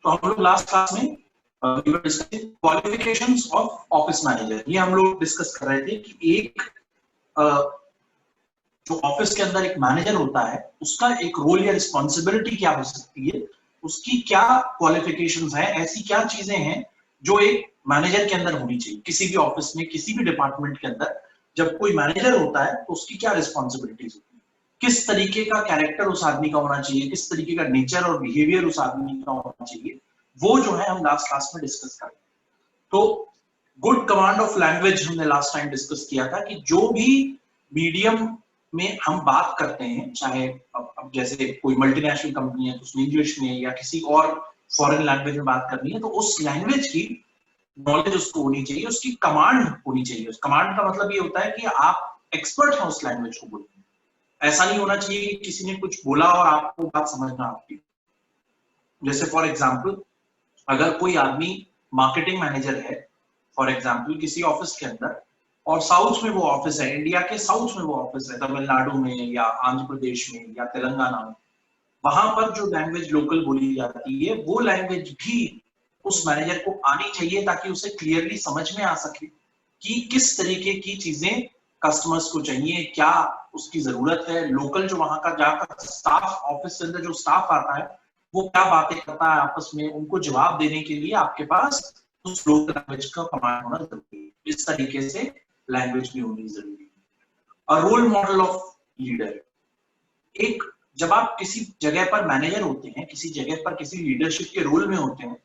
तो हम लोग लास्ट क्लास में क्वालिफिकेशंस ऑफ ऑफिस मैनेजर, ये हम लोग डिस्कस कर रहे थे कि एक जो ऑफिस के अंदर एक मैनेजर होता है उसका एक रोल या रिस्पॉन्सिबिलिटी क्या हो सकती है, उसकी क्या क्वालिफिकेशंस है, ऐसी क्या चीजें हैं जो एक मैनेजर के अंदर होनी चाहिए। किसी भी ऑफिस में, किसी भी डिपार्टमेंट के अंदर जब कोई मैनेजर होता है तो उसकी क्या रिस्पॉन्सिबिलिटीज होती है, किस तरीके का कैरेक्टर उस आदमी का होना चाहिए, किस तरीके का नेचर और बिहेवियर उस आदमी का होना चाहिए, वो जो है हम लास्ट क्लास में डिस्कस करेंगे। तो गुड कमांड ऑफ लैंग्वेज हमने लास्ट टाइम डिस्कस किया था कि जो भी मीडियम में हम बात करते हैं, चाहे अब जैसे कोई मल्टीनेशनल कंपनी है तो उसमें इंग्लिश में या किसी और फॉरेन लैंग्वेज में बात करनी है, तो उस लैंग्वेज की नॉलेज उसको होनी चाहिए, उसकी कमांड होनी चाहिए। उस कमांड का मतलब ये होता है कि आप एक्सपर्ट हैं उस लैंग्वेज को बोलने में। ऐसा नहीं होना चाहिए कि किसी ने कुछ बोला और आपको बात समझना आपकी। जैसे फॉर एग्जाम्पल, अगर कोई आदमी मार्केटिंग मैनेजर है फॉर एग्जाम्पल किसी ऑफिस के अंदर, और साउथ में वो ऑफिस है, इंडिया के साउथ में वो ऑफिस है, तमिलनाडु में या आंध्र प्रदेश में या तेलंगाना में, वहां पर जो लैंग्वेज लोकल बोली जाती है वो लैंग्वेज भी उस मैनेजर को आनी चाहिए, ताकि उसे क्लियरली समझ में आ सके कि किस तरीके की चीजें कस्टमर्स को चाहिए, क्या उसकी जरूरत है। लोकल जो वहां का जाकर स्टाफ, ऑफिस के अंदर जो स्टाफ आता है वो क्या बातें करता है आपस में, उनको जवाब देने के लिए आपके पास उस लोकल लैंग्वेज का कमांड होना जरूरी है। इस तरीके से लैंग्वेज भी होनी जरूरी है। रोल मॉडल ऑफ लीडर, एक जब आप किसी जगह पर मैनेजर होते हैं, किसी जगह पर किसी लीडरशिप के रोल में होते हैं,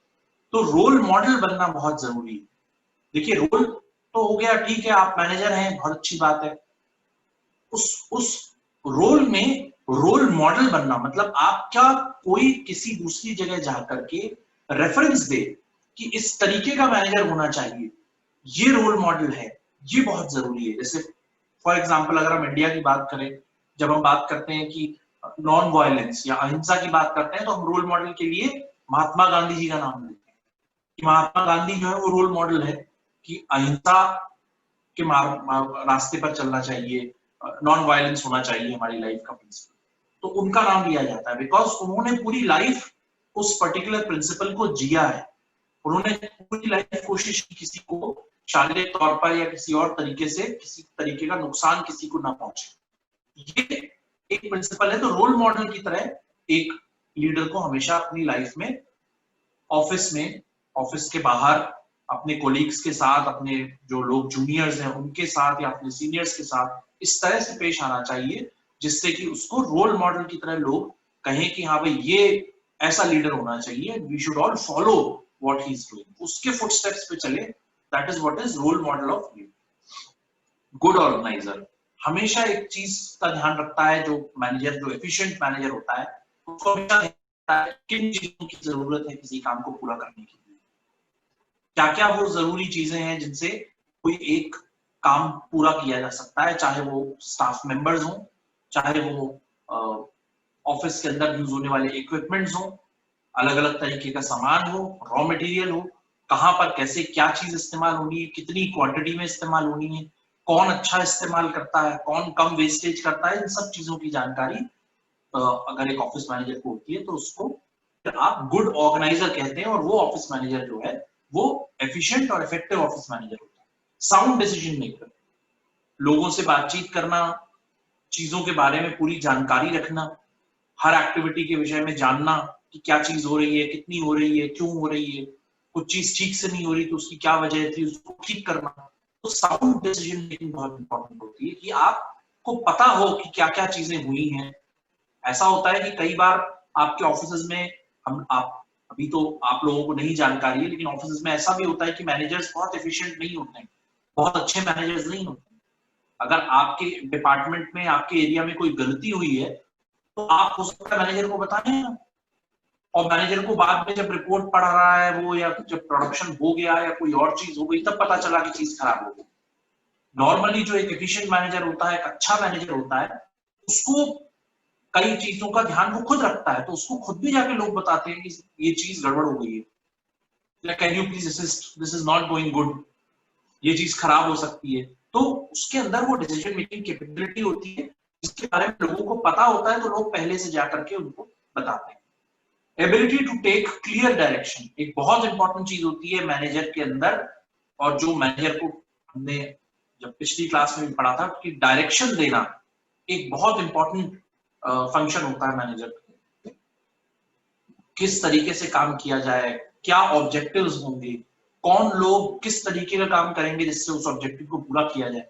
तो रोल मॉडल बनना बहुत जरूरी है। देखिए, रोल तो हो गया, ठीक है, आप मैनेजर हैं, बहुत अच्छी बात है। उस रोल में रोल मॉडल बनना मतलब आप क्या कोई किसी दूसरी जगह जाकर के रेफरेंस दे कि इस तरीके का मैनेजर होना चाहिए, ये रोल मॉडल है, ये बहुत जरूरी है। जैसे फॉर एग्जांपल अगर हम इंडिया की बात करें, जब हम बात करते हैं कि नॉन वायलेंस या अहिंसा की बात करते हैं, तो हम रोल मॉडल के लिए महात्मा गांधी जी का नाम लेते हैं कि महात्मा गांधी जो है वो रोल मॉडल है कि अहिंसा के रास्ते पर चलना चाहिए, नॉन वायलेंस होना चाहिए हमारी लाइफ का प्रिंसिपल। तो उनका नाम लिया जाता है बिकॉज उन्होंने पूरी लाइफ उस पर्टिकुलर प्रिंसिपल को जिया है। उन्होंने पूरी लाइफ कोशिश की किसी को शारीरिक तौर पर या किसी और तरीके से किसी तरीके का नुकसान किसी को ना पहुंचे। ये एक प्रिंसिपल है। तो रोल मॉडल की तरह एक लीडर को हमेशा अपनी लाइफ में, ऑफिस के बाहर, अपने कोलीग्स के साथ, अपने जो लोग जूनियर्स हैं उनके साथ या अपने सीनियर्स के साथ इस तरह से पेश आना चाहिए जिससे कि उसको रोल मॉडल की तरह लोग कहें कि हाँ भाई ये ऐसा लीडर होना चाहिए, we should all follow what he is doing, उसके फुटस्टेप्स पे चले। That is what is role model of leader. Good organizer हमेशा एक चीज का ध्यान रखता है, जो मैनेजर, जो एफिशिएंट मैनेजर होता है, उसको हमेशा देखता है किन चीजों की जरूरत है किसी काम को पूरा करने के लिए, क्या क्या वो जरूरी चीजें हैं जिनसे कोई एक काम पूरा किया जा सकता है, चाहे वो स्टाफ मेंबर्स हो, चाहे वो ऑफिस के अंदर यूज होने वाले इक्विपमेंट्स हो, अलग अलग तरीके का सामान हो, रॉ मटेरियल हो, कहां पर कैसे क्या चीज इस्तेमाल होनी है, कितनी क्वांटिटी में इस्तेमाल होनी है, कौन अच्छा इस्तेमाल करता है, कौन कम वेस्टेज करता है, इन सब चीजों की जानकारी अगर एक ऑफिस मैनेजर को होती है तो उसको आप गुड ऑर्गेनाइजर कहते हैं। और वो ऑफिस मैनेजर जो है वो एफिशिएंट और इफेक्टिव ऑफिस मैनेजर होता है। साउंड डिसीजन मेकर, लोगों से बातचीत करना, चीजों के बारे में पूरी जानकारी रखना, हर एक्टिविटी के विषय में जानना कि क्या चीज हो रही है, कितनी हो रही है, क्यों हो रही है, कुछ चीज ठीक से नहीं हो रही तो उसकी क्या वजह थी, उसको ठीक करना। तो साउंड डिसीजन मेकिंग बहुत इंपॉर्टेंट होती है कि आपको पता हो कि क्या क्या चीजें हुई हैं। ऐसा होता है कि कई बार आपके ऑफिस में, आप अभी तो आप लोगों को नहीं जानकारी है, लेकिन ऑफिस में ऐसा भी होता है कि मैनेजर्स बहुत एफिशिएंट नहीं होते हैं, बहुत अच्छे मैनेजर्स नहीं होते हैं। अगर आपके डिपार्टमेंट में, आपके एरिया में कोई गलती हुई है तो आप हो सकता है मैनेजर को बताएं ना, और मैनेजर को बाद में जब रिपोर्ट पढ़ रहा है वो, या जब प्रोडक्शन हो गया या कोई और चीज हो गई, तब पता चला कि चीज खराब हो गई। नॉर्मली जो एक एफिशिएंट मैनेजर होता है, एक अच्छा मैनेजर होता है, उसको कई चीजों का ध्यान वो खुद रखता है, तो उसको खुद भी जाके लोग बताते हैं कि ये चीज गड़बड़ हो गई है, can you please assist, this is not going good, ये चीज खराब हो सकती है। तो उसके अंदर वो डिसीजन मेकिंग कैपेबिलिटी होती है जिसके बारे में लोगों को पता होता है, तो लोग पहले से जाकर के उनको बताते हैं। Ability to take clear direction एक बहुत इंपॉर्टेंट चीज होती है मैनेजर के अंदर, और जो मैनेजर को हमने जब पिछली क्लास में भी पढ़ा था कि डायरेक्शन देना एक बहुत इंपॉर्टेंट फंक्शन होता है मैनेजर का। किस तरीके से काम किया जाए, क्या ऑब्जेक्टिव्स होंगे, कौन लोग किस तरीके का काम करेंगे जिससे उस ऑब्जेक्टिव को पूरा किया जाए।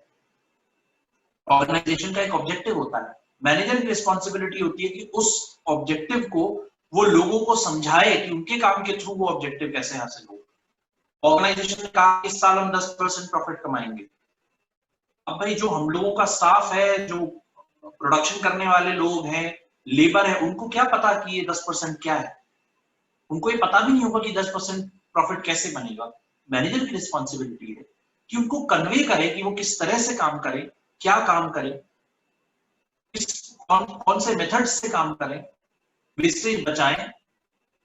ऑर्गेनाइजेशन का एक ऑब्जेक्टिव होता है, मैनेजर की रिस्पॉन्सिबिलिटी होती है कि उस ऑब्जेक्टिव को वो लोगों को समझाए कि उनके काम के थ्रू वो ऑब्जेक्टिव कैसे हासिल हो। ऑर्गेनाइजेशन ने कहा इस साल हम 10% प्रॉफिट कमाएंगे। अब भाई जो हम लोगों का स्टाफ है, जो प्रोडक्शन करने वाले लोग हैं, लेबर है, उनको क्या पता कि ये 10% क्या है? उनको ये पता भी नहीं होगा कि 10% प्रॉफिट कैसे बनेगा। मैनेजर की रिस्पॉन्सिबिलिटी है कि उनको कन्वे करे कि वो किस तरह से काम करे, क्या काम करे, कौन से मेथड्स से काम करें, वेस्टेज बचाएं,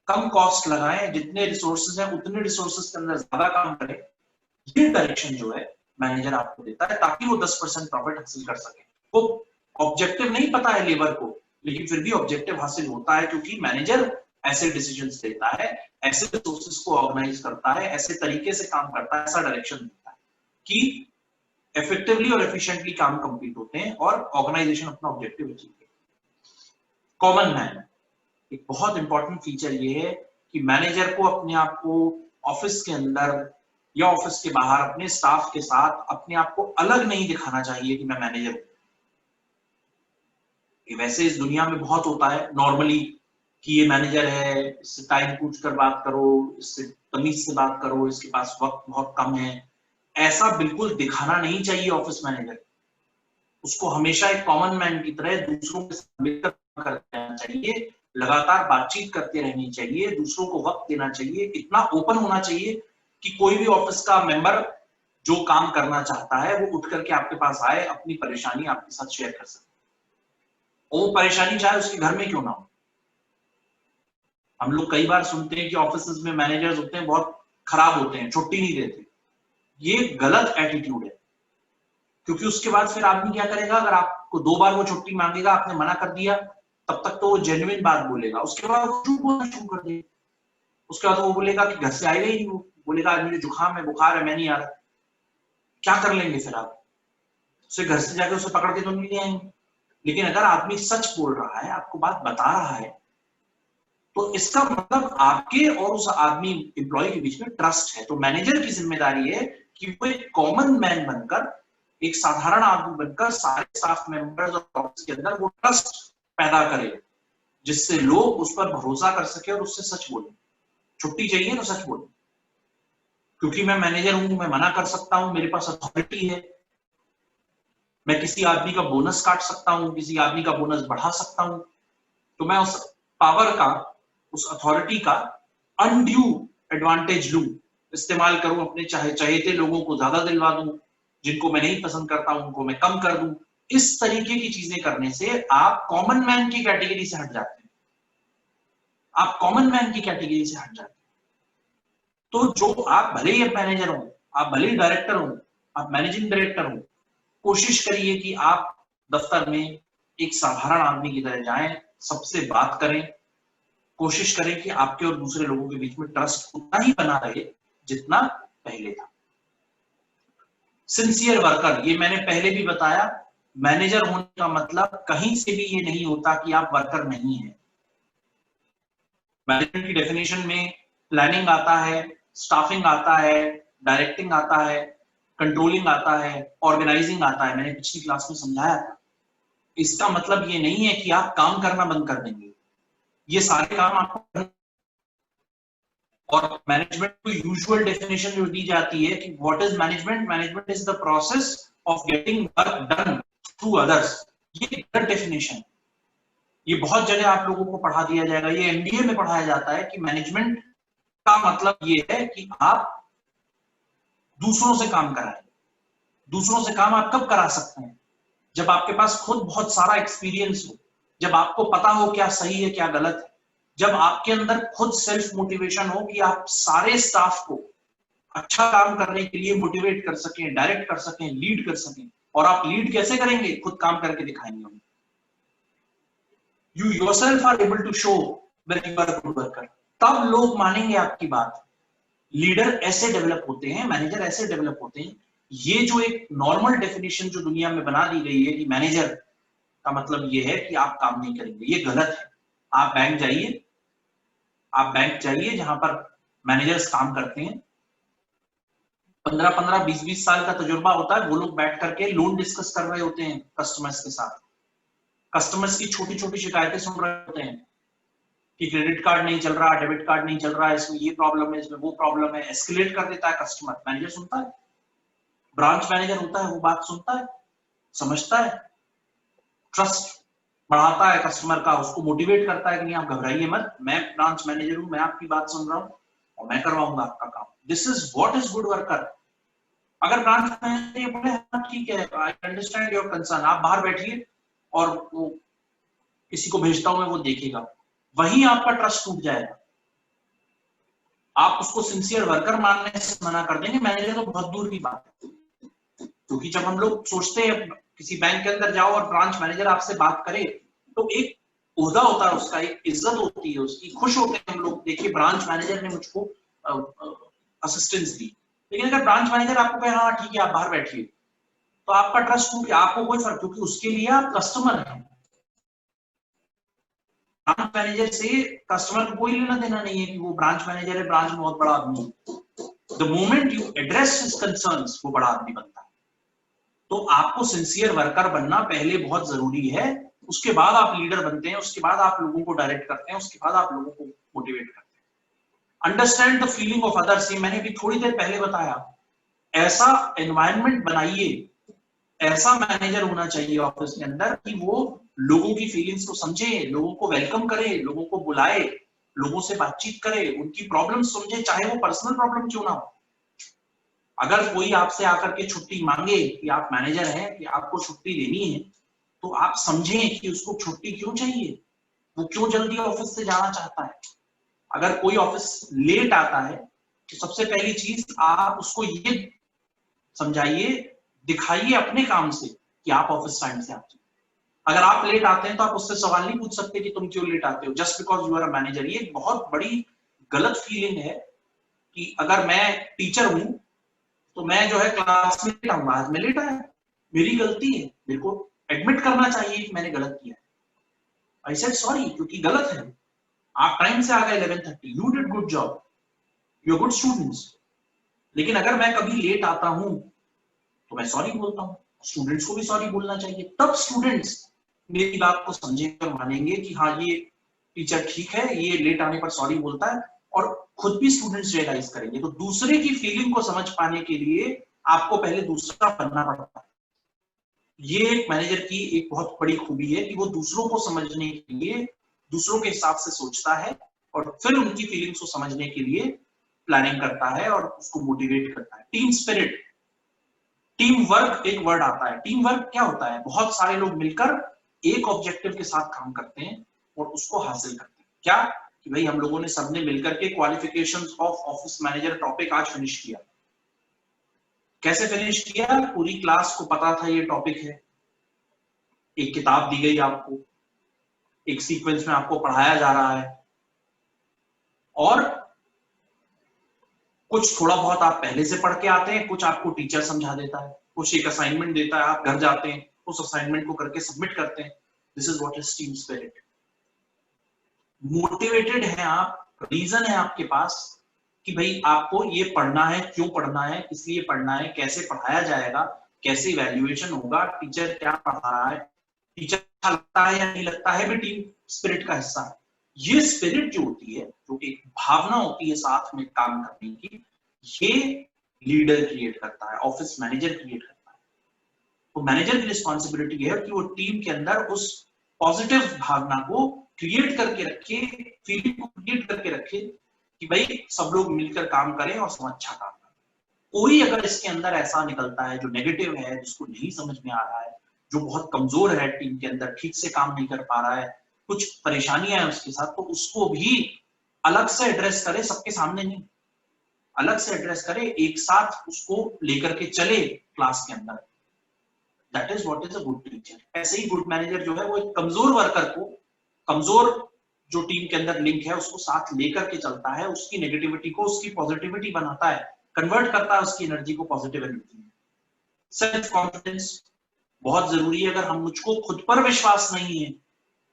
कम कॉस्ट लगाएं, जितने रिसोर्सेज हैं उतने रिसोर्सेज के अंदर ज्यादा काम करें। ये डायरेक्शन जो है मैनेजर आपको देता है ताकि वो 10% प्रॉफिट हासिल कर सके। वो ऑब्जेक्टिव नहीं पता है लेबर को, लेकिन फिर भी ऑब्जेक्टिव हासिल होता है क्योंकि मैनेजर ऐसे डिसीजंस लेता है, ऐसे रिसोर्सेज को ऑर्गेनाइज करता है, ऐसे तरीके से काम करता है, ऐसा डायरेक्शन देता है कि इफेक्टिवली और एफिशिएंटली काम कंप्लीट होते हैं और ऑर्गेनाइजेशन अपना ऑब्जेक्टिव अचीव करती है। कॉमन मैन एक बहुत इंपॉर्टेंट फीचर ये है कि मैनेजर को अपने आप को ऑफिस के अंदर या ऑफिस के बाहर अपने स्टाफ के साथ अपने आप को अलग नहीं दिखाना चाहिए कि मैं मैनेजर हूं। वैसे इस दुनिया में बहुत होता है नॉर्मली कि ये मैनेजर है, इससे टाइम पूछ कर बात करो, इससे तमीज से बात करो, इसके पास वक्त बहुत कम है। ऐसा बिल्कुल दिखाना नहीं चाहिए ऑफिस मैनेजर। उसको हमेशा एक कॉमन मैन की तरह दूसरों के साथ मिलकर करते रहना चाहिए, लगातार बातचीत करते रहनी चाहिए, दूसरों को वक्त देना चाहिए, इतना ओपन होना चाहिए कि कोई भी ऑफिस का मेंबर जो काम करना चाहता है वो उठ करके आपके पास आए, अपनी परेशानी आपके साथ शेयर कर सके। वो परेशानी चाहे उसके घर में क्यों ना हो। हम लोग कई बार सुनते हैं कि ऑफिस में मैनेजर्स होते हैं बहुत खराब होते हैं, छुट्टी नहीं देते। ये गलत एटीट्यूड है, क्योंकि उसके बाद फिर आदमी क्या करेगा, अगर आपको 2 बार वो छुट्टी मांगेगा, आपने मना कर दिया, तब तक तो वो जेन्युइन बात बोलेगा, उसके बाद वो झूठ बोलना शुरू कर देगा। उसके बाद वो बोलेगा कि घर से आएगा ही नहीं, वो बोलेगा आज मुझे जुकाम है, बुखार है, मैं नहीं आ रहा। क्या कर लेंगे फिर आप? उसे घर से जाके उसे पकड़ के तो नहीं ले आएंगे। लेकिन अगर आदमी सच बोल रहा है, आपको बात बता रहा है, तो इसका मतलब आपके और उस आदमी एम्प्लॉय के बीच में ट्रस्ट है। तो मैनेजर की जिम्मेदारी है कि वो एक कॉमन मैन बनकर, एक साधारण आदमी बनकर सारे स्टाफ मेंबर्स और ऑफिस के अंदर वो ट्रस्ट पैदा करे, जिससे लोग उस पर भरोसा कर सके और उससे सच बोले। छुट्टी चाहिए तो सच बोले, क्योंकि मैं मैनेजर हूं, मैं मना कर सकता हूं, मेरे पास अथॉरिटी है। मैं किसी आदमी का बोनस काट सकता हूं, किसी आदमी का बोनस बढ़ा सकता हूं। तो मैं उस पावर का, उस अथॉरिटी का अनड्यू एडवांटेज लूं, इस्तेमाल करूं, अपने चाहते लोगों को ज्यादा दिलवा दूं, जिनको मैं नहीं पसंद करता हूं उनको मैं कम कर दूं। इस तरीके की चीजें करने से आप कॉमन मैन की कैटेगरी से हट जाते हैं। आप कॉमन मैन की कैटेगरी से हट जाते हैं। तो जो आप भले ही मैनेजर हो, आप भले ही डायरेक्टर हो, आप मैनेजिंग डायरेक्टर हो, कोशिश करिए कि आप दफ्तर में एक साधारण आदमी की तरह जाएं, सबसे बात करें, कोशिश करें कि आपके और दूसरे लोगों के बीच में ट्रस्ट उतना ही बना रहे जितना पहले था। सिंसियर वर्कर, ये मैंने पहले भी बताया, मैनेजर होने का मतलब कहीं से भी ये नहीं होता कि आप वर्कर नहीं है। मैनेजमेंट की डेफिनेशन में प्लानिंग आता है, स्टाफिंग आता है, डायरेक्टिंग आता है, कंट्रोलिंग आता है, ऑर्गेनाइजिंग आता है। मैंने पिछली क्लास में समझाया था। इसका मतलब ये नहीं है कि आप काम करना बंद कर देंगे, ये सारे काम आपको। और मैनेजमेंट को यूजुअल डेफिनेशन जो दी जाती है कि what is management, management is the process of getting work done through others. ये गलत डेफिनेशन, ये बहुत जगह आप लोगों को पढ़ा दिया जाएगा, ये एमबीए में पढ़ाया जाता है कि मैनेजमेंट का मतलब ये है कि आप दूसरों से काम कराएं। दूसरों से काम आप कब करा सकते हैं? जब आपके पास खुद बहुत सारा एक्सपीरियंस हो, जब आपको पता हो क्या सही है क्या गलत है, जब आपके अंदर खुद सेल्फ मोटिवेशन हो कि आप सारे स्टाफ को अच्छा काम करने के लिए मोटिवेट कर सकें, डायरेक्ट कर सकें, लीड कर सकें। और आप लीड कैसे करेंगे? खुद काम करके दिखाएंगे। You yourself are able to show good worker, तब लोग मानेंगे आपकी बात। लीडर ऐसे डेवलप होते हैं, मैनेजर ऐसे डेवलप होते हैं। ये जो एक नॉर्मल डेफिनेशन जो दुनिया में बना दी गई है कि मैनेजर का मतलब ये है कि आप काम नहीं करेंगे, ये गलत है। आप बैंक जाइए, आप बैंक जाइए जहां पर मैनेजर्स काम करते हैं, 15-15, 20-20 साल का तजुर्बा होता है, वो लोग बैठ करके लोन डिस्कस कर रहे होते हैं कस्टमर्स के साथ, कस्टमर्स की छोटी छोटी शिकायतें सुन रहे होते हैं कि क्रेडिट कार्ड नहीं चल रहा, डेबिट कार्ड नहीं चल रहा है, इसमें ये प्रॉब्लम है, इसमें वो प्रॉब्लम है, एस्केलेट कर देता है कस्टमर। मैनेजर सुनता है, ब्रांच मैनेजर होता है, वो बात सुनता है, समझता है, ट्रस्ट बढ़ाता है कस्टमर का, उसको मोटिवेट करता है कि नहीं आप घबराइए मत, मैं ब्रांच मैनेजर हूं, मैं आपकी बात सुन रहा हूं और मैं करवाऊंगा आपका काम। This is what is good worker. अगर ब्रांच मैनेजर ये बोले हाँ ठीक है, आई अंडरस्टैंड योर कंसर्न, आप बाहर बैठिए और वो किसी को भेजता हूं मैं, वो देखेगा, वहीं आपका ट्रस्ट टूट जाएगा। आप उसको सिंसियर वर्कर मानने से मना कर देंगे, मैनेजर तो बहुत दूर की बात है। क्योंकि जब हम लोग सोचते हैं किसी बैंक के अंदर जाओ और ब्रांच मैनेजर आपसे बात करे, तो एक ओहदा होता है उसका, एक इज्जत होती है उसकी, खुश होते हैं हम लोग, देखिए ब्रांच मैनेजर ने मुझको असिस्टेंस दी। लेकिन अगर ब्रांच मैनेजर आपको कहे हाँ ठीक है आप बाहर बैठिए, तो आपका ट्रस्ट टूट गया, आपको कोई फर्क, क्योंकि उसके लिए आप कस्टमर हैं। ब्रांच मैनेजर से कस्टमर को कोई लेना देना नहीं है कि वो ब्रांच मैनेजर है, ब्रांच में बहुत बड़ा आदमी है। The moment you address his concerns, वो बड़ा आदमी बनता है। तो आपको सिंसियर वर्कर बनना पहले बहुत जरूरी है, उसके बाद आप लीडर बनते हैं, उसके बाद आप लोगों को डायरेक्ट करते हैं, उसके बाद आप लोगों को मोटिवेट करते हैं। Understand the feeling of others, मैंने भी थोड़ी देर पहले बताया, ऐसा एनवायरनमेंट बनाइए, ऐसा मैनेजर होना चाहिए ऑफिस के अंदर कि वो लोगों की फीलिंग्स को समझे, लोगों को वेलकम करे, लोगों को बुलाए, लोगों से बातचीत करे, उनकी प्रॉब्लम समझे, चाहे वो पर्सनल प्रॉब्लम क्यों ना हो। अगर कोई आपसे आकर के छुट्टी मांगे कि आप मैनेजर हैं कि आपको छुट्टी लेनी है, तो आप समझें कि उसको छुट्टी क्यों चाहिए, वो क्यों जल्दी ऑफिस से जाना चाहता है। अगर कोई ऑफिस लेट आता है तो सबसे पहली चीज आप उसको ये समझाइए, दिखाइए अपने काम से कि आप ऑफिस टाइम से आते हैं। अगर आप लेट आते हैं तो आप उससे सवाल नहीं पूछ सकते कि तुम क्यों लेट आते हो, just because you are a manager. ये बहुत बड़ी गलत फीलिंग है कि अगर मैं टीचर हूं तो मैं जो है क्लास में लेट आऊंगा, आज मैं लेट आया, मेरी गलती है, मेरे को एडमिट करना चाहिए कि मैंने गलत किया। आई सेड सॉरी, क्योंकि गलत है। आप टाइम से आ गए 11:30, you did good job, you are good students. लेकिन अगर मैं कभी लेट आता हूं तो मैं सॉरी बोलता हूं, स्टूडेंट्स को भी सॉरी बोलना चाहिए, तब स्टूडेंट्स मेरी बात को समझेंगे और मानेंगे कि हाँ ये टीचर ठीक है, ये लेट आने पर सॉरी बोलता है, और खुद भी स्टूडेंट्स रियलाइज करेंगे। तो दूसरे की फीलिंग को समझ पाने के लिए आपको पहले दूसरा बनना पड़ता है। ये एक मैनेजर की एक बहुत बड़ी खूबी है कि वो दूसरों को समझने के लिए दूसरों के हिसाब से सोचता है और फिर उनकी फीलिंग्स को समझने के लिए प्लानिंग करता है और उसको मोटिवेट करता है। टीम स्पिरिट, टीम वर्क एक वर्ड आता है। टीम वर्क क्या होता है? बहुत सारे लोग मिलकर एक ऑब्जेक्टिव के साथ काम करते हैं और उसको हासिल करते हैं। क्या कि भाई हम लोगों ने सबने मिलकर के qualifications of office manager topic आज फिनिश किया। कैसे फिनिश किया? पूरी क्लास को पता था ये टॉपिक है, एक किताब दी गई आपको, एक सीक्वेंस में आपको पढ़ाया जा रहा है, और कुछ थोड़ा बहुत आप पहले से पढ़ के आते हैं, कुछ आपको टीचर समझा देता है, कुछ एक असाइनमेंट देता है, आप घर जाते हैं उस असाइनमेंट को करके सबमिट करते हैं। This is what is team spirit. Motivated है आप, रीजन है आपके पास कि भाई आपको ये पढ़ना है, क्यों पढ़ना है, किस लिए पढ़ना है, कैसे पढ़ाया जाएगा, कैसे इवैल्यूएशन होगा, टीचर क्या पढ़ा रहा है, टीचर अच्छा लगता है या नहीं लगता है, भी टीम स्पिरिट का हिस्सा है। ये स्पिरिट जो होती है, जो एक भावना होती है साथ में काम करने की, ये लीडर क्रिएट करता है, ऑफिस मैनेजर क्रिएट करता है। तो मैनेजर की रिस्पॉन्सिबिलिटी है कि वो टीम के अंदर उस पॉजिटिव भावना को क्रिएट करके रखे, फीलिंग को क्रिएट करके रखे कि भाई सब लोग मिलकर काम करें और सब अच्छा काम करें। कोई अगर इसके अंदर ऐसा निकलता है जो नेगेटिव है, जिसको नहीं समझ में आ रहा है, जो बहुत कमजोर है टीम के अंदर, ठीक से काम नहीं कर पा रहा है, कुछ परेशानियां हैं उसके साथ, तो उसको भी अलग से एड्रेस करे, सबके सामने नहीं, अलग से एड्रेस करे, एक साथ उसको लेकर के चले क्लास के अंदर। That is what is a good teacher. ऐसे ही गुड मैनेजर जो है वो एक कमजोर वर्कर को, कमजोर जो टीम के अंदर लिंक है उसको साथ लेकर के चलता है, उसकी नेगेटिविटी को उसकी पॉजिटिविटी बनाता है, कन्वर्ट करता है उसकी एनर्जी को पॉजिटिव एनर्जी में। सेल्फ कॉन्फिडेंस बहुत जरूरी है। अगर हम मुझको खुद पर विश्वास नहीं है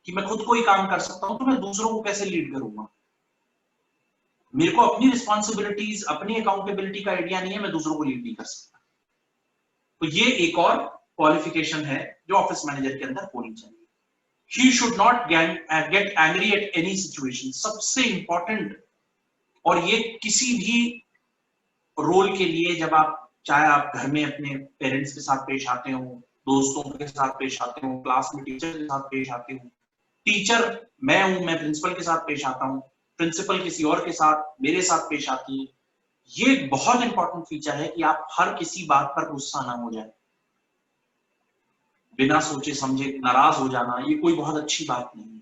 कि मैं खुद कोई काम कर सकता हूं, तो मैं दूसरों को कैसे लीड करूंगा? मेरे को अपनी रिस्पॉन्सिबिलिटीज, अपनी अकाउंटेबिलिटी का आइडिया नहीं है, मैं दूसरों को लीड नहीं कर सकता। तो ये एक और क्वालिफिकेशन है जो ऑफिस मैनेजर के अंदर होनी चाहिए। He should not get angry at any situation. सबसे इंपॉर्टेंट, और ये किसी भी रोल के लिए, जब आप, चाहे आप घर में अपने पेरेंट्स के साथ पेश आते हो, दोस्तों के साथ पेश आते हो, क्लास में टीचर के साथ पेश आते हो, टीचर मैं हूं, मैं प्रिंसिपल के साथ पेश आता हूं, प्रिंसिपल किसी और के साथ, मेरे साथ पेश आती है। ये बहुत इंपॉर्टेंट फीचर है कि आप हर किसी बात पर गुस्सा ना हो जाए, बिना सोचे समझे नाराज हो जाना, ये कोई बहुत अच्छी बात नहीं है।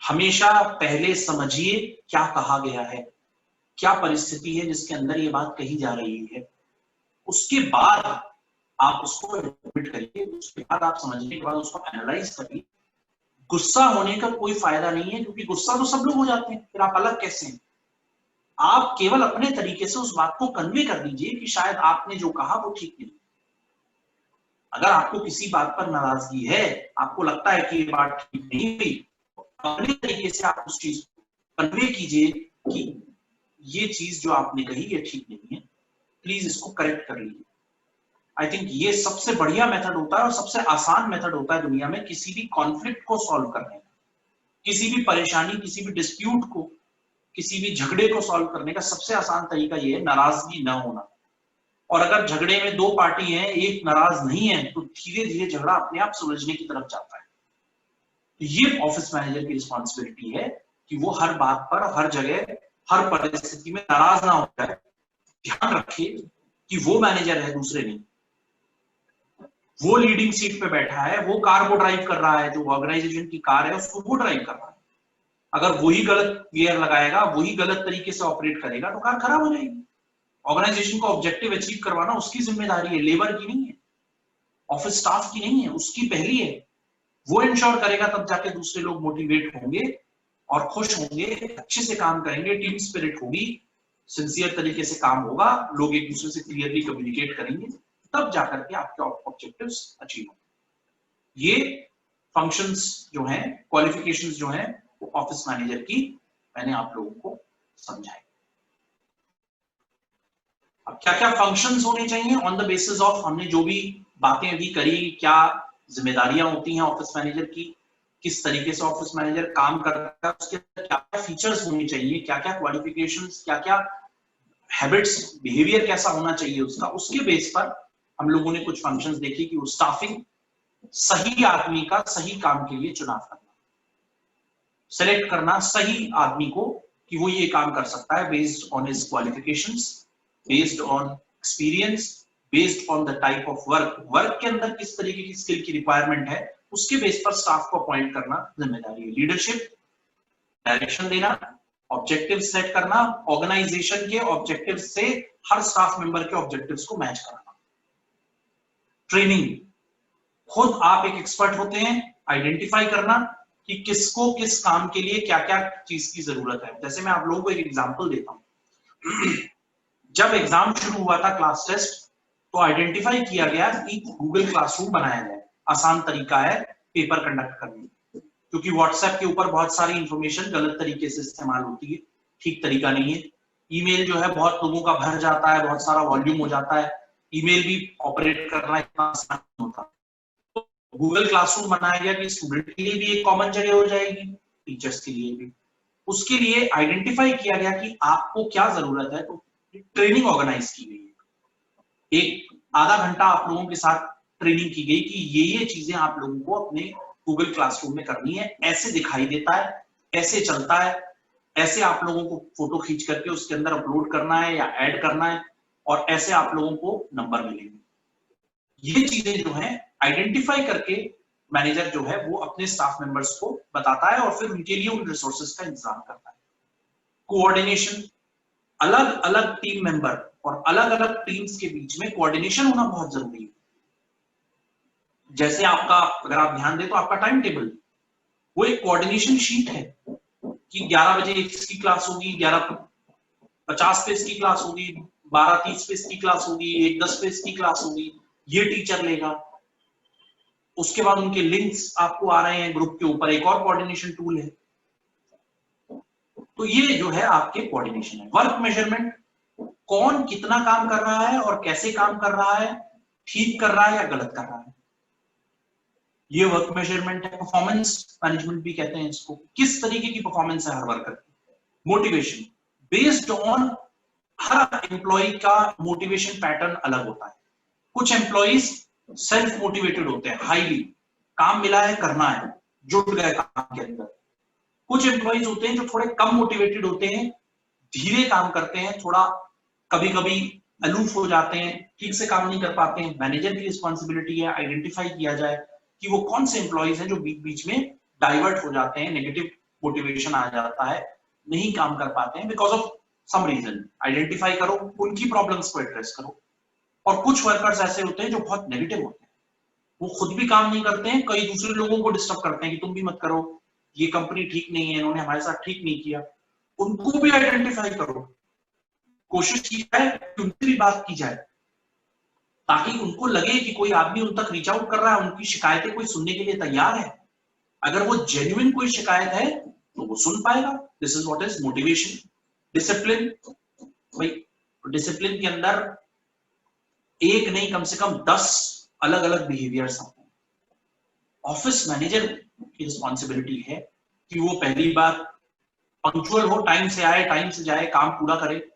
हमेशा पहले समझिए क्या कहा गया है, क्या परिस्थिति है जिसके अंदर ये बात कही जा रही है, उसके बाद आप उसको एडमिट करिए, उसके बाद आप समझने के बाद उसको एनालाइज करिए। गुस्सा होने का कोई फायदा नहीं है, क्योंकि गुस्सा तो सब लोग हो जाते हैं, फिर आप अलग कैसे हैं? आप केवल अपने तरीके से उस बात को कन्वे कर दीजिए कि शायद आपने जो कहा वो ठीक नहीं। अगर आपको किसी बात पर नाराजगी है, आपको लगता है कि ये बात ठीक नहीं हुई, तो अपने तरीके से आप उस चीज को कन्वे कीजिए कि ये चीज जो आपने कही ये ठीक नहीं है, प्लीज इसको करेक्ट कर लीजिए। आई थिंक ये सबसे बढ़िया मेथड होता है और सबसे आसान मेथड होता है दुनिया में किसी भी कॉन्फ्लिक्ट को सॉल्व करने का, किसी भी परेशानी, किसी भी डिस्प्यूट को, किसी भी झगड़े को सॉल्व करने का सबसे आसान तरीका ये है नाराजगी ना होना। और अगर झगड़े में दो पार्टी हैं, एक नाराज नहीं है, तो धीरे धीरे झगड़ा अपने आप सुलझने की तरफ जाता है। तो ये ऑफिस मैनेजर की रिस्पॉन्सिबिलिटी है कि वो हर बात पर, हर जगह, हर परिस्थिति में नाराज ना हो जाए। ध्यान रखिए कि वो मैनेजर है, दूसरे नहीं। वो लीडिंग सीट पे बैठा है, वो कार को ड्राइव कर रहा है, जो ऑर्गेनाइजेशन की कार है उसको वो ड्राइव कर रहा है। अगर वही गलत गियर लगाएगा, वही गलत तरीके से ऑपरेट करेगा, तो कार खराब हो जाएगी। ऑर्गेनाइजेशन का ऑब्जेक्टिव अचीव करवाना उसकी जिम्मेदारी है, लेबर की नहीं है, ऑफिस स्टाफ की नहीं है, उसकी पहली है। वो इंश्योर करेगा, तब जाके दूसरे लोग मोटिवेट होंगे और खुश होंगे, अच्छे से काम करेंगे, टीम स्पिरिट होगी, सिंसियर तरीके से काम होगा, लोग एक दूसरे से क्लियरली कम्युनिकेट करेंगे, तब जाकर के आपके ऑब्जेक्टिव्स अचीव होंगे। ये फंक्शंस जो हैं, क्वालिफिकेशंस जो हैं, वो ऑफिस मैनेजर की मैंने आप लोगों को समझाई। अब क्या क्या फंक्शंस होने चाहिए ऑन द बेसिस ऑफ हमने जो भी बातें अभी करी, क्या जिम्मेदारियां होती हैं ऑफिस मैनेजर की, किस तरीके से ऑफिस मैनेजर काम करता है, उसके क्या क्या फीचर्स होने चाहिए, क्या क्या क्वालिफिकेशंस, क्या क्या हैबिट्स, बिहेवियर कैसा होना चाहिए उसका, उसके बेस पर हम लोगों ने कुछ फंक्शंस देखे कि वो स्टाफिंग, सही आदमी का सही काम के लिए चुनाव करना, सेलेक्ट करना सही आदमी को कि वो ये काम कर सकता है based on his qualifications, based on experience, based on the type of work के अंदर किस तरीके की स्किल की रिक्वायरमेंट है, उसके बेस पर स्टाफ को अपॉइंट करना जिम्मेदारी है। लीडरशिप, डायरेक्शन देना, ऑब्जेक्टिव सेट करना, ऑर्गेनाइजेशन के ऑब्जेक्टिव से हर स्टाफ मेंबर के ऑब्जेक्टिव्स को मैच कराना। ट्रेनिंग, खुद आप एक एक्सपर्ट होते हैं, आइडेंटिफाई करना कि किसको किस काम के लिए क्या क्या चीज की जरूरत है। जैसे मैं आप लोगों को एक एग्जांपल देता हूं। जब एग्जाम शुरू हुआ था, क्लास टेस्ट, तो आइडेंटिफाई किया गया कि गूगल क्लासरूम बनाया जाए, आसान तरीका है पेपर कंडक्ट करने, क्योंकि व्हाट्सएप के ऊपर बहुत सारी इंफॉर्मेशन गलत तरीके से इस्तेमाल होती है, ठीक तरीका नहीं है। ईमेल जो है बहुत लोगों का भर जाता है, बहुत सारा वॉल्यूम हो जाता है, ईमेल भी ऑपरेट करना इतना आसान नहीं होता। तो गूगल क्लासरूम बनाया गया कि स्टूडेंट के लिए भी एक कॉमन जगह हो जाएगी, टीचर्स के लिए भी। उसके लिए आइडेंटिफाई किया गया कि आपको क्या जरूरत है, तो ट्रेनिंग ऑर्गेनाइज की गई है। एक आधा घंटा आप लोगों के साथ ट्रेनिंग की गई कि ये चीजें आप लोगों को अपने गूगल क्लासरूम में करनी है, ऐसे दिखाई देता है, ऐसे चलता है, ऐसे आप लोगों को फोटो खींच करके उसके अंदर अपलोड करना है या ऐड करना है, और ऐसे आप लोगों को नंबर मिलेंगे। ये चीजें जो हैं आइडेंटिफाई करके मैनेजर जो है वो अपने स्टाफ मेंबर्स को बताता है और फिर उनके लिए उन रिसोर्सेज का इंतजाम करता है। कोऑर्डिनेशन, अलग अलग टीम मेंबर और अलग अलग टीम्स के बीच में कोऑर्डिनेशन होना बहुत जरूरी है। जैसे आपका, अगर आप ध्यान दें तो आपका टाइम टेबल, वो एक कोऑर्डिनेशन शीट है कि 11 बजे इसकी क्लास होगी, 11:50 पे इसकी क्लास होगी, 12:30 पे इसकी क्लास होगी, 1:10 पे इसकी क्लास होगी, ये टीचर लेगा। उसके बाद उनके लिंक्स आपको आ रहे हैं ग्रुप के ऊपर, एक और कोऑर्डिनेशन टूल है। तो ये जो है आपके कोऑर्डिनेशन है। वर्क मेजरमेंट, कौन कितना काम कर रहा है और कैसे काम कर रहा है, ठीक कर रहा है या गलत कर रहा है, ये वर्क मेजरमेंट है। परफॉर्मेंस मैनेजमेंट भी कहते हैं इसको, किस तरीके की परफॉर्मेंस है हर वर्कर की। मोटिवेशन, बेस्ड ऑन हर एम्प्लॉय का मोटिवेशन पैटर्न अलग होता है। कुछ एम्प्लॉइज सेल्फ मोटिवेटेड होते हैं, हाईली काम मिला है करना है, जुट गए काम के अंदर। कुछ एम्प्लॉइज होते हैं जो थोड़े कम मोटिवेटेड होते हैं, धीरे काम करते हैं, थोड़ा कभी कभी अलूफ हो जाते हैं, ठीक से काम नहीं कर पाते हैं। मैनेजर की रिस्पॉन्सिबिलिटी है आइडेंटिफाई किया जाए कि वो कौन से एम्प्लॉइज हैं जो बीच बीच में डाइवर्ट हो जाते हैं, नेगेटिव मोटिवेशन आ जाता है, नहीं काम कर पाते हैं because of some reason. Identify करो, उनकी प्रॉब्लम्स को एड्रेस करो। और कुछ वर्कर्स ऐसे होते हैं जो बहुत नेगेटिव होते हैं, वो खुद भी काम नहीं करते हैं, कई दूसरे लोगों को डिस्टर्ब करते हैं कि तुम भी मत करो, ये कंपनी ठीक नहीं है, इन्होंने हमारे साथ ठीक नहीं किया। उनको भी आइडेंटिफाई करो, कोशिश की जाए कि उनसे भी बात की जाए, ताकि उनको लगे कि कोई आदमी उन तक रीच आउट कर रहा है, उनकी शिकायतें कोई सुनने के लिए तैयार है। अगर वो जेन्युइन कोई शिकायत है तो वो सुन पाएगा। This is what is motivation. Discipline, भाई डिसिप्लिन के अंदर एक नहीं कम से कम 10 अलग अलग बिहेवियर्स आते हैं। ऑफिस मैनेजर की रिस्पॉन्सिबिलिटी है कि वो पहली बात पंक्चुअल हो, टाइम से आए, टाइम से जाए, काम पूरा करे,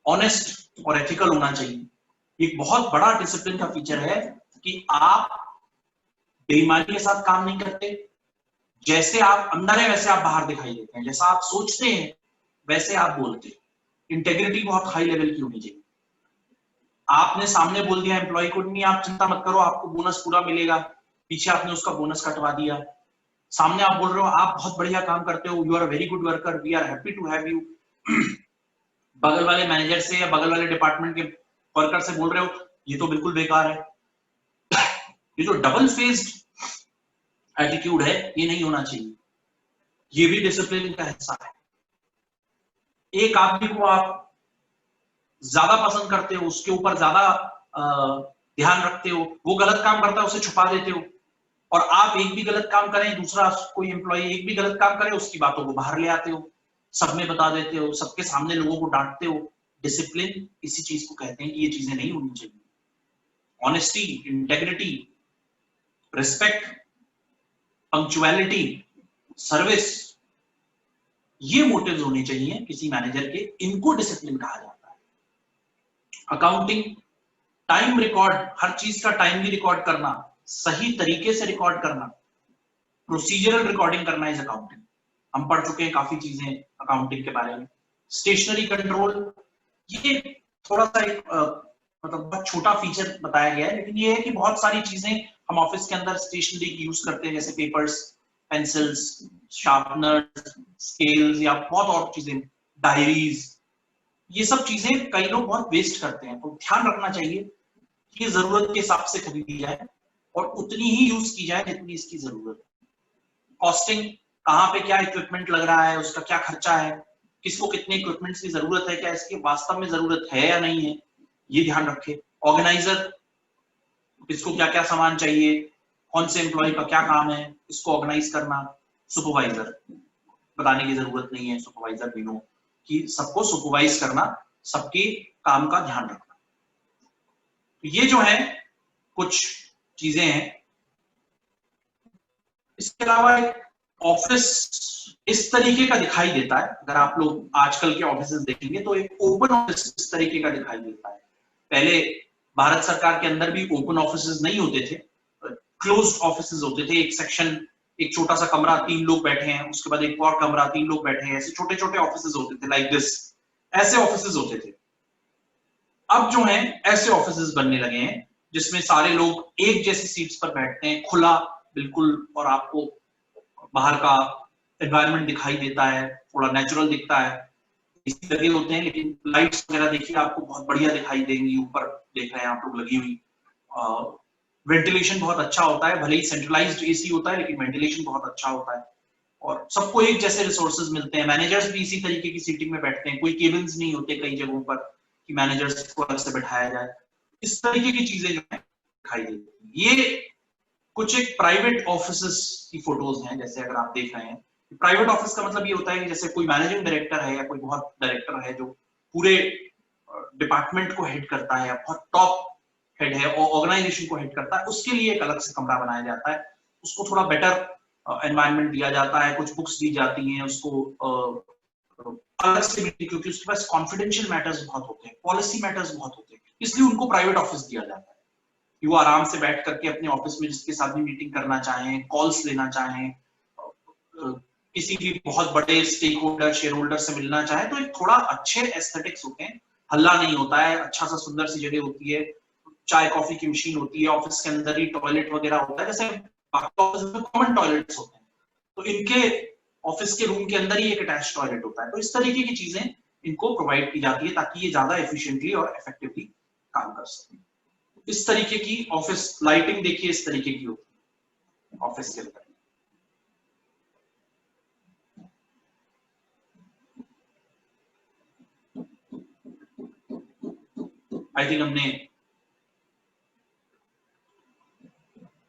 ऑनेस्ट और एथिकल होना चाहिए। एक बहुत बड़ा डिसिप्लिन का फीचर है कि आप बेईमानी के साथ काम नहीं करते, जैसे आप अंदर है वैसे आप बाहर दिखाई देते हैं, जैसा आप सोचते हैं वैसे आप बोलते हैं। इंटेग्रिटी बहुत हाई लेवल की होनी चाहिए। आपने सामने बोल दिया एम्प्लॉय को, नहीं आप चिंता मत करो, आपको बोनस पूरा मिलेगा, पीछे आपने उसका बोनस कटवा दिया। सामने आप बोल रहे हो आप बहुत बढ़िया काम करते हो, you are a very good worker, we are happy to have you. बगल वाले मैनेजर से या बगल वाले डिपार्टमेंट के वर्कर से बोल रहे हो ये तो बिल्कुल बेकार है। ये जो डबल फेस्ड एटीट्यूड है ये नहीं होना चाहिए, ये भी डिसिप्लिन का हिस्सा है। एक आदमी को आप ज्यादा पसंद करते हो, उसके ऊपर ज्यादा ध्यान रखते हो, वो गलत काम करता है उसे छुपा देते हो, और आप एक भी गलत काम करें, दूसरा कोई एम्प्लॉय एक भी गलत काम करे, उसकी बातों को बाहर ले आते हो, सब में बता देते हो, सबके सामने लोगों को डांटते हो। डिसिप्लिन इसी चीज को कहते हैं कि ये चीजें नहीं होनी चाहिए। Honesty, integrity, respect, punctuality, service, ये मोटिव्स होने चाहिए किसी मैनेजर के, इनको डिसिप्लिन कहा जाता है। अकाउंटिंग, टाइम रिकॉर्ड, हर चीज का टाइमली रिकॉर्ड करना, सही तरीके से रिकॉर्ड करना, प्रोसीजरल रिकॉर्डिंग करना इज अकाउंटिंग। हम पढ़ चुके हैं काफी चीजें अकाउंटिंग के बारे में। स्टेशनरी कंट्रोल, ये थोड़ा सा एक मतलब बहुत छोटा फीचर बताया गया है, लेकिन ये है कि बहुत सारी चीजें हम ऑफिस के अंदर स्टेशनरी की यूज करते हैं, जैसे पेपर्स, पेंसिल्स, शार्पनर, स्केल्स, या बहुत और चीजें, डायरीज। ये सब चीजें कई लोग बहुत वेस्ट करते हैं, तो ध्यान रखना चाहिए कि जरूरत के हिसाब से खरीदी जाए और उतनी ही यूज की जाए जितनी इसकी जरूरत है। कॉस्टिंग, कहाँ पे क्या इक्विपमेंट लग रहा है, उसका क्या खर्चा है, किसको कितने इक्विपमेंट्स की जरूरत है, क्या इसकी वास्तव में जरूरत है या नहीं है, ये ध्यान रखे। ऑर्गेनाइजर, किसको क्या क्या सामान चाहिए, कौन से एम्प्लॉय का क्या काम है, इसको ऑर्गेनाइज करना। सुपरवाइजर, बताने की जरूरत नहीं है, सुपरवाइजर भी नो कि सबको सुपरवाइज करना, सबके काम का ध्यान रखना। तो ये जो है कुछ चीजें हैं। इसके अलावा एक ऑफिस इस तरीके का दिखाई देता है, अगर आप लोग आजकल के ऑफिसेस देखेंगे तो एक ओपन ऑफिस इस तरीके का दिखाई देता है। पहले भारत सरकार के अंदर भी ओपन ऑफिसेस नहीं होते थे, क्लोज्ड ऑफिसेस होते थे। एक सेक्शन, एक छोटा सा कमरा, 3 लोग बैठे हैं, उसके बाद एक और कमरा, 3 लोग बैठे हैं, ऐसे छोटे छोटे ऑफिसेस होते थे, लाइक दिस, ऐसे ऑफिसेस होते थे। अब जो है ऐसे ऑफिसेस बनने लगे हैं जिसमें सारे लोग एक जैसी सीट्स पर बैठते हैं, खुला बिल्कुल, और आपको बाहर का एनवायरनमेंट दिखाई देता है, थोड़ा नेचुरल दिखता है। इसी लगे होते हैं, लेकिन लाइट्स वगैरह देखिए आपको बहुत बढ़िया दिखाई देंगी, ऊपर देख रहे हैं आप लोग लगी हुई। वेंटिलेशन बहुत अच्छा होता है, भले ही सेंट्रलाइज्ड एसी होता है लेकिन वेंटिलेशन बहुत अच्छा होता है। और सबको एक जैसे रिसोर्सेज मिलते हैं, मैनेजर्स भी इसी तरीके की सीटिंग में बैठते हैं, कोई केबिन्स नहीं होते कई जगहों पर कि मैनेजर्स को अलग से बैठाया जाए, इस तरीके की चीजें जो है दिखाई देती हैं। ये कुछ एक प्राइवेट ऑफिसेस की फोटोज हैं, जैसे अगर आप देख रहे हैं, प्राइवेट ऑफिस का मतलब ये होता है कि जैसे कोई मैनेजिंग डायरेक्टर है या कोई बहुत डायरेक्टर है जो पूरे डिपार्टमेंट को हेड करता है या बहुत टॉप हेड है और ऑर्गेनाइजेशन को हेड करता है, उसके लिए एक अलग से कमरा बनाया जाता है, उसको थोड़ा बेटर एनवायरनमेंट दिया जाता है, कुछ बुक्स दी जाती हैं उसको अलग से भी, क्योंकि उसके पास कॉन्फिडेंशियल मैटर्स बहुत होते हैं, पॉलिसी मैटर्स बहुत होते हैं, इसलिए उनको प्राइवेट ऑफिस दिया जाता है कि वो आराम से बैठ करके अपने ऑफिस में जिसके साथ भी मीटिंग करना चाहें, कॉल्स लेना चाहें, किसी भी बहुत बड़े स्टेक होल्डर शेयर होल्डर से मिलना चाहे, तो एक थोड़ा अच्छे एस्थेटिक्स होते हैं, हल्ला नहीं होता है, अच्छा सा सुंदर सी जगह होती है, चाय कॉफी की मशीन होती है, ऑफिस के अंदर ही टॉयलेट वगैरह होता है, जैसे ऑफिस में कॉमन टॉयलेट्स होते हैं, तो इनके ऑफिस के रूम के अंदर ही एक अटैच टॉयलेट होता है। तो इस तरीके की चीजें इनको प्रोवाइड की जाती है ताकि ये ज्यादा एफिशिएंटली और इफेक्टिवली काम कर सकें। इस तरीके की ऑफिस लाइटिंग देखिए, इस तरीके की होती है ऑफिस के अंदर। आई थिंक हमने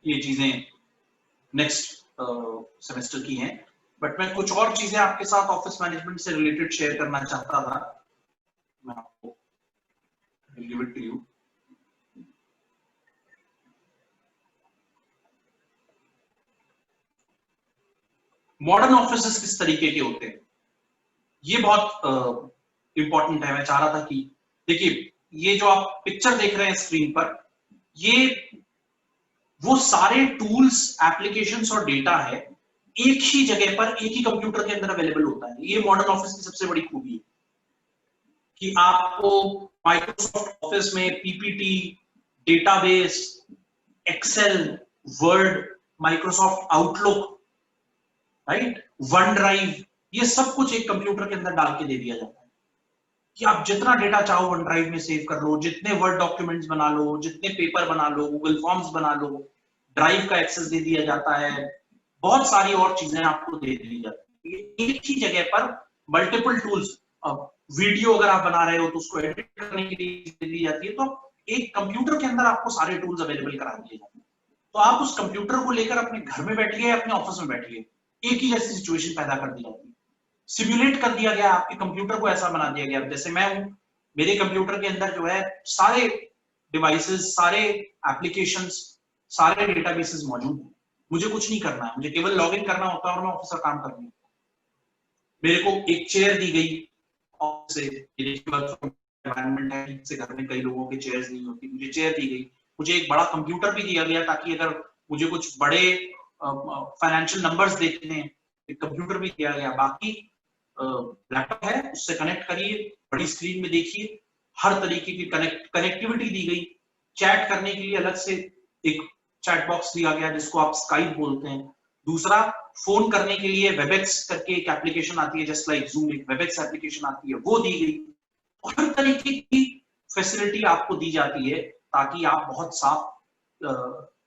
ये चीजें नेक्स्ट सेमेस्टर की हैं, बट मैं कुछ और चीजें आपके साथ ऑफिस मैनेजमेंट से रिलेटेड शेयर करना चाहता था, मैं आपको give it to you. Modern offices किस तरीके के होते हैं, ये बहुत इंपॉर्टेंट है। मैं चाह रहा था कि देखिए, ये जो आप पिक्चर देख रहे हैं स्क्रीन पर, ये वो सारे टूल्स, एप्लीकेशंस और डेटा है एक ही जगह पर, एक ही कंप्यूटर के अंदर अवेलेबल होता है। ये मॉडर्न ऑफिस की सबसे बड़ी खूबी है कि आपको माइक्रोसॉफ्ट ऑफिस में PPT, database, Excel, Word, Microsoft Outlook, right, OneDrive, ये सब कुछ एक कंप्यूटर के अंदर डाल के दे दिया जाता है कि आप जितना डेटा चाहो वन ड्राइव में सेव कर लो, जितने वर्ड डॉक्यूमेंट्स बना लो, जितने पेपर बना लो, गूगल फॉर्म्स बना लो, ड्राइव का एक्सेस दे दिया जाता है, बहुत सारी और चीजें आपको दे दी जाती है एक ही जगह पर। मल्टीपल टूल्स, वीडियो अगर आप बना रहे हो तो उसको एडिट करने के लिए दे दी जाती है, तो एक कंप्यूटर के अंदर आपको सारे टूल्स अवेलेबल करा दिए जाते हैं। तो आप उस कंप्यूटर को लेकर अपने घर में बैठिए, अपने ऑफिस में बैठिए, एक ही जैसी सिचुएशन पैदा कर दी जाती है, सिमुलेट कर दिया गया, आपके कंप्यूटर को ऐसा बना दिया गया जैसे मैं हूं, मेरे कंप्यूटर के अंदर जो है सारे डिवाइसेस, सारे एप्लीकेशंस, सारे डेटाबेसेस मौजूद हैं, मुझे कुछ नहीं करना है, मुझे केवल लॉगिन करना होता है और मैं ऑफिस का काम करनी है। मेरे को एक चेयर दी गई ऑफिस से, एनवायरनमेंट है, से घर में कई लोगों के चेयर्स नहीं होती, मुझे चेयर दी गई, मुझे एक बड़ा कंप्यूटर भी दिया गया ताकि अगर मुझे कुछ बड़े फाइनेंशियल नंबर्स देखने हैं, एक कंप्यूटर भी दिया गया, बाकी लैपटॉप है उससे कनेक्ट करिए, बड़ी स्क्रीन में देखिए, हर तरीके की कनेक्टिविटी दी गई, चैट करने के लिए अलग से एक चैट बॉक्स दिया गया जिसको आप स्काइप बोलते हैं, दूसरा फोन करने के लिए वेबएक्स करके एक एप्लीकेशन आती है, जस्ट लाइक जूम एक वेबएक्स एप्लीकेशन आती है, वो दी गई, हर तरीके की फैसिलिटी आपको दी जाती है ताकि आप बहुत साफ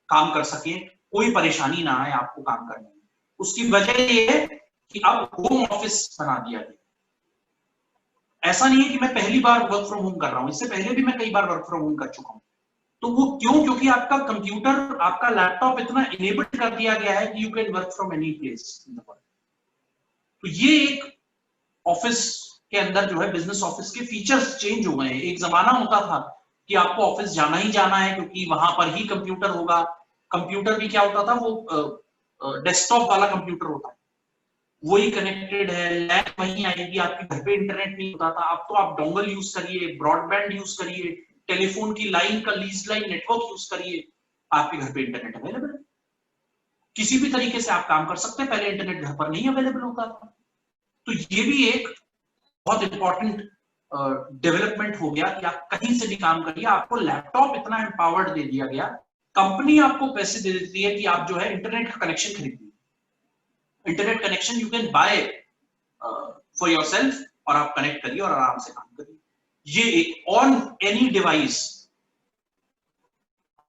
काम कर सकें, कोई परेशानी ना आए आपको काम करने में। उसकी वजह ये है कि अब होम ऑफिस बना दिया गया। ऐसा नहीं है कि मैं पहली बार वर्क फ्रॉम होम कर रहा हूं, इससे पहले भी मैं कई बार वर्क फ्रॉम होम कर चुका हूं। तो वो क्यों? क्योंकि आपका कंप्यूटर, आपका लैपटॉप इतना इनेबल्ड कर दिया गया है कि you can work from any place in the world. तो ये एक ऑफिस के अंदर जो है बिजनेस ऑफिस के फीचर्स चेंज हो गए हैं। एक जमाना होता था कि आपको ऑफिस जाना ही जाना है क्योंकि वहां पर ही कंप्यूटर होगा। कंप्यूटर भी क्या होता था, वो डेस्कटॉप वाला कंप्यूटर होता है, वही कनेक्टेड है, लैन वहीं आएगी, आपके घर पे इंटरनेट नहीं होता था। अब तो आप डोंगल यूज करिए, ब्रॉडबैंड यूज करिए, टेलीफोन की लाइन का लीज लाइन नेटवर्क यूज करिए, आपके घर पे इंटरनेट अवेलेबल है, किसी भी तरीके से आप काम कर सकते हैं। पहले इंटरनेट घर पर नहीं अवेलेबल होता था। तो ये भी एक बहुत इंपॉर्टेंट डेवलपमेंट हो गया कि आप कहीं से भी काम करिए, आपको लैपटॉप इतना एम्पावर्ड दे दिया गया, कंपनी आपको पैसे दे देती है कि आप जो है इंटरनेट का कनेक्शन खरीदिए, internet connection you can buy for yourself, और आप कनेक्ट करिए और आराम से काम करिए। ये एक ऑन एनी डिवाइस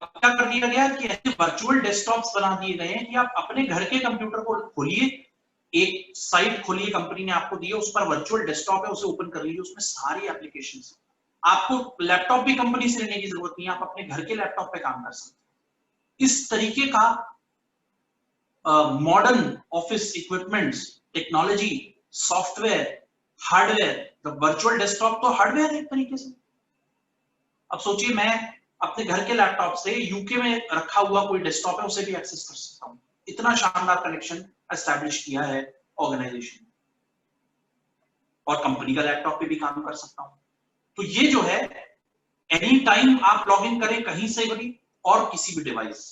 क्या कर दिया गया कि ऐसे वर्चुअल डेस्कटॉप्स बना दिए गए हैं कि आप अपने घर के कंप्यूटर को खोलिए, एक साइट खोलिए, कंपनी ने आपको दी है, उस पर वर्चुअल डेस्कटॉप है, उसे ओपन कर लीजिए, उसमें सारी एप्लीकेशंस हैं। आपको लैपटॉप भी कंपनी से लेने की जरूरत नहीं है, आप अपने घर के लैपटॉप पे काम कर सकते हैं। इस तरीके का modern office equipments, technology, software, hardware, virtual desktop तो हार्डवेयर है एक तरीके से। अब सोचिए, मैं अपने घर के लैपटॉप से यूके में रखा हुआ कोई डेस्कटॉप है, उसे भी एक्सेस कर सकता हूं। इतना शानदार कनेक्शन एस्टैब्लिश किया है ऑर्गेनाइजेशन, और कंपनी का लैपटॉप पे भी काम कर सकता हूं। तो ये जो है, एनी टाइम आप लॉग इन करें कहीं से भी और किसी भी device.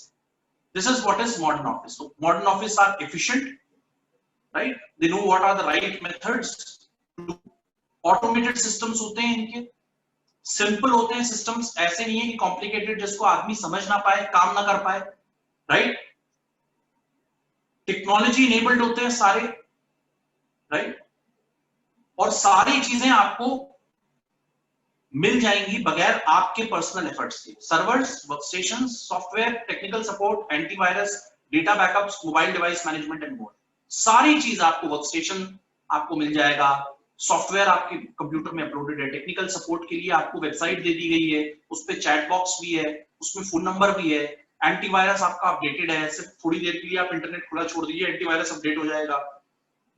This is what is modern office. So modern office are efficient, right? They know what are the right methods to do. Automated systems होते हैं इनके, सिंपल होते हैं सिस्टम्स, ऐसे नहीं है कि कॉम्प्लिकेटेड जिसको आदमी समझ ना पाए, काम ना कर पाए, राइट? टेक्नोलॉजी इनेबल्ड होते हैं सारे, राइट? और सारी चीजें आपको मिल जाएंगी बगैर आपके पर्सनल एफर्ट्स के। Servers, workstations, software, technical support, antivirus, data backups, mobile device management and more, सारी चीज आपको, वर्कस्टेशन आपको मिल जाएगा, सॉफ्टवेयर आपके कंप्यूटर में अपलोडेड है, टेक्निकल सपोर्ट के लिए आपको वेबसाइट दे दी गई है, उस पे चैट बॉक्स भी है, उसमें फोन नंबर भी है, एंटीवायरस आपका अपडेटेड है, सिर्फ थोड़ी देर के लिए आप इंटरनेट खुला छोड़ दीजिए, एंटीवायरस अपडेट हो जाएगा।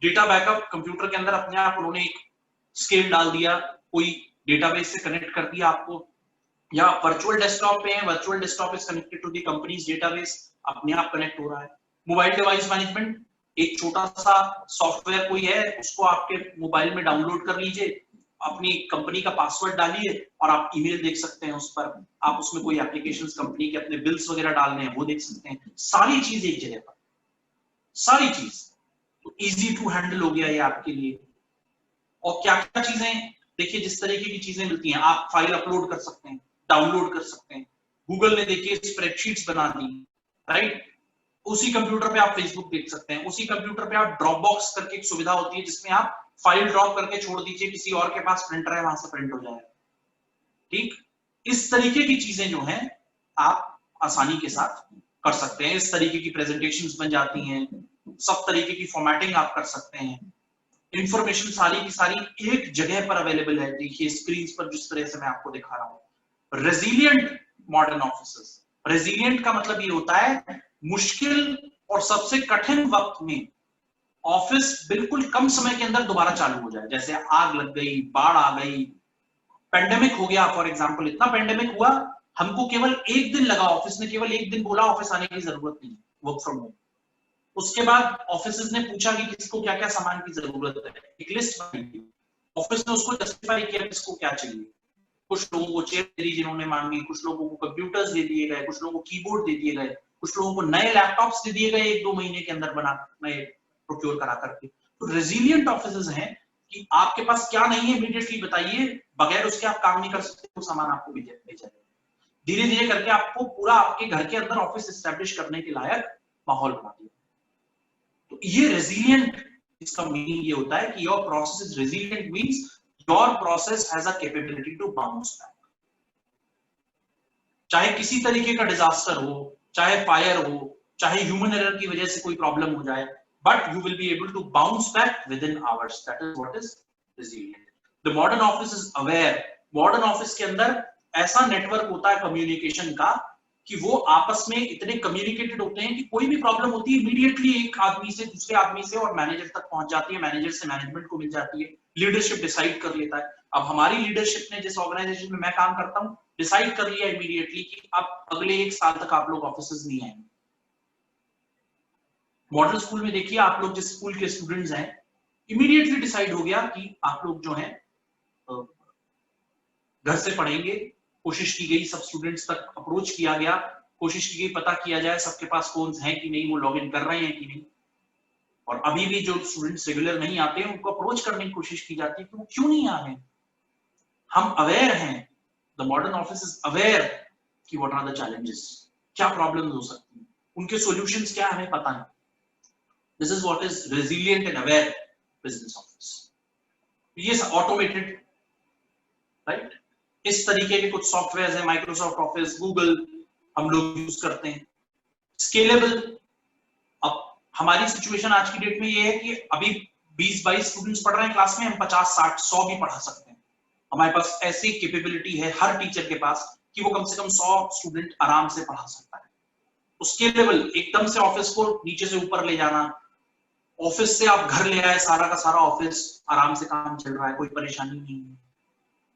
डेटा बैकअप, कंप्यूटर के अंदर अपने आप उन्होंने एक स्केल डाल दिया, कोई डेटाबेस से कनेक्ट कर दिया आपको, या वर्चुअल डेस्कटॉप पे है, virtual desktop is connected to the company's database, अपने आप कनेक्ट हो रहा है। मोबाइल डिवाइस मैनेजमेंट, एक छोटा सा सॉफ्टवेयर कोई है, उसको आपके मोबाइल में डाउनलोड कर लीजिए, अपनी कंपनी का पासवर्ड डालिए और आप ईमेल देख सकते हैं उस पर, आप उसमें कोई एप्लीकेशंस कंपनी के अपने बिल्स वगैरह डालने हैं वो देख सकते हैं, सारी चीज एक जगह पर, सारी चीज। तो इजी टू हैंडल हो गया ये आपके लिए। और क्या क्या चीजें, देखिए जिस तरीके की चीजें मिलती हैं, आप फाइल अपलोड कर सकते हैं, डाउनलोड कर सकते हैं। गूगल ने देखिए स्प्रेडशीट्स बना दी, राइट? उसी कंप्यूटर पे आप फेसबुक देख सकते हैं, उसी कंप्यूटर पे आप ड्रॉप बॉक्स करके एक सुविधा होती है जिसमें आप फाइल ड्रॉप करके छोड़ दीजिए, किसी और के पास प्रिंटर है वहां से प्रिंट हो जाएगा, ठीक? इस तरीके की चीजें जो हैं आप आसानी के साथ कर सकते हैं। इस तरीके की प्रेजेंटेशंस बन जाती हैं, सब तरीके की फॉर्मेटिंग आप कर सकते हैं, इंफॉर्मेशन सारी की सारी एक जगह पर अवेलेबल है। देखिए स्क्रीन पर जिस तरह से मैं आपको दिखा रहा हूं। रेजिलिएंट मॉडर्न ऑफिसेस, रेजिलिएंट का मतलब ये होता है मुश्किल और सबसे कठिन वक्त में ऑफिस बिल्कुल कम समय के अंदर दोबारा चालू हो जाए। जैसे आग लग गई, बाढ़ आ गई, पेंडेमिक हो गया फॉर एग्जांपल, इतना पेंडेमिक हुआ, हमको केवल एक दिन लगा, ऑफिस ने केवल एक दिन बोला ऑफिस आने की जरूरत नहीं, वर्क फ्रॉम होम। उसके बाद ऑफिस ने पूछा कि किसको क्या क्या सामान की जरूरत है, एक लिस्ट बनाई, ऑफिस ने उसको जस्टिफाई किया किसको क्या चाहिए। कुछ लोगों को चेयर दे दी जिन्होंने मांगी, कुछ लोगों को कंप्यूटर्स दे दिए गए, कुछ लोगों को कीबोर्ड दे दिए गए, कुछ लोगों को नए लैपटॉप्स दे दिए गए 1-2 महीने के अंदर बना नए प्रोक्योर करा करके। तो रेजिलिएंट ऑफिसेज हैं कि आपके पास क्या नहीं है इमीडिएटली बताइए, बगैर उसके आप काम नहीं कर सकते, वो सामान आपको भेजा जाएगा। धीरे धीरे करके आपको पूरा आपके घर के अंदर ऑफिस एस्टैब्लिश करने के लायक माहौल बना दिया। तो ये रेजिलिएंट, इसका मीनिंग ये होता है कि your process is resilient, means your process has a capability to bounce back. चाहे किसी तरीके का डिजास्टर हो, चाहे फायर हो, चाहे ह्यूमन एरर की वजह से कोई प्रॉब्लम हो जाए, but you will be able to bounce back within hours. That is what is resilient. The modern office is aware. Modern office के अंदर ऐसा नेटवर्क होता है कम्युनिकेशन का कि वो आपस में इतने कम्युनिकेटेड होते हैं कि कोई भी प्रॉब्लम होती है इमीडिएटली एक आदमी से दूसरे आदमी से और मैनेजर तक पहुंच जाती है, मैनेजर से मैनेजमेंट को मिल जाती है, लीडरशिप डिसाइड कर लेता है। अब हमारी लीडरशिप ने जिस ऑर्गेनाइजेशन में मैं काम करता हूँ डिसाइड कर लिया इमीडिएटली कि अब अगले 1 साल तक आप लोग ऑफिस नहीं आएंगे। मॉडल स्कूल में देखिए, आप लोग जिस स्कूल के स्टूडेंट्स हैं, इमीडिएटली डिसाइड हो गया कि आप लोग जो हैं घर से पढ़ेंगे। कोशिश की गई सब स्टूडेंट्स तक अप्रोच किया गया, कोशिश की गई पता किया जाए सबके पास फोन्स हैं कि नहीं, वो लॉगिन कर रहे हैं कि नहीं। और अभी भी जो स्टूडेंट्स रेगुलर नहीं आते हैं उनको अप्रोच करने की कोशिश की जाती है कि वो क्यों नहीं आ रहे। हम अवेयर हैं, the modern office is aware कि व्हाट आर द चैलेंजेस, क्या प्रॉब्लम्स हो सकती हैं, उनके सॉल्यूशंस क्या हमें पता है। This is what is resilient and aware business office. ये ऑटोमेटेड, राइट? इस तरीके के कुछ सॉफ्टवेयर हैं, माइक्रोसॉफ्ट ऑफिस, गूगल हम लोग यूज करते हैं। स्केलेबल, अब हमारी सिचुएशन आज की डेट में ये है कि अभी 20-22 स्टूडेंट्स पढ़ रहे हैं क्लास में, हम 50-60-100 भी पढ़ा सकते हैं। हमारे पास ऐसी कैपेबिलिटी है हर टीचर के पास कि वो कम से कम 100 स्टूडेंट आराम से पढ़ा सकता है। उसके लेवल एकदम से ऑफिस को नीचे से ऊपर ले जाना, ऑफिस से आप घर ले आए, सारा का सारा ऑफिस आराम से काम चल रहा है, कोई परेशानी नहीं है,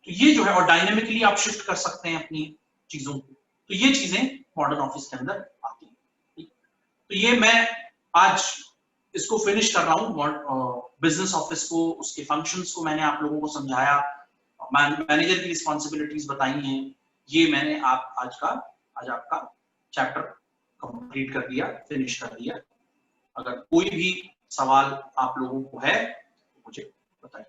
तो ये जो है, और डायनेमिकली आप शिफ्ट कर सकते हैं अपनी चीजों को, तो ये चीजें मॉडर्न ऑफिस के अंदर आती है। तो ये मैं आज इसको फिनिश कर रहा हूँ, बिजनेस ऑफिस को, उसके फंक्शंस को मैंने आप लोगों को समझाया, मैनेजर की रिस्पॉन्सिबिलिटीज बताई हैं, ये मैंने आज आपका चैप्टर कंप्लीट कर दिया, फिनिश कर दिया। अगर कोई भी सवाल आप लोगों को है तो मुझे बताइए।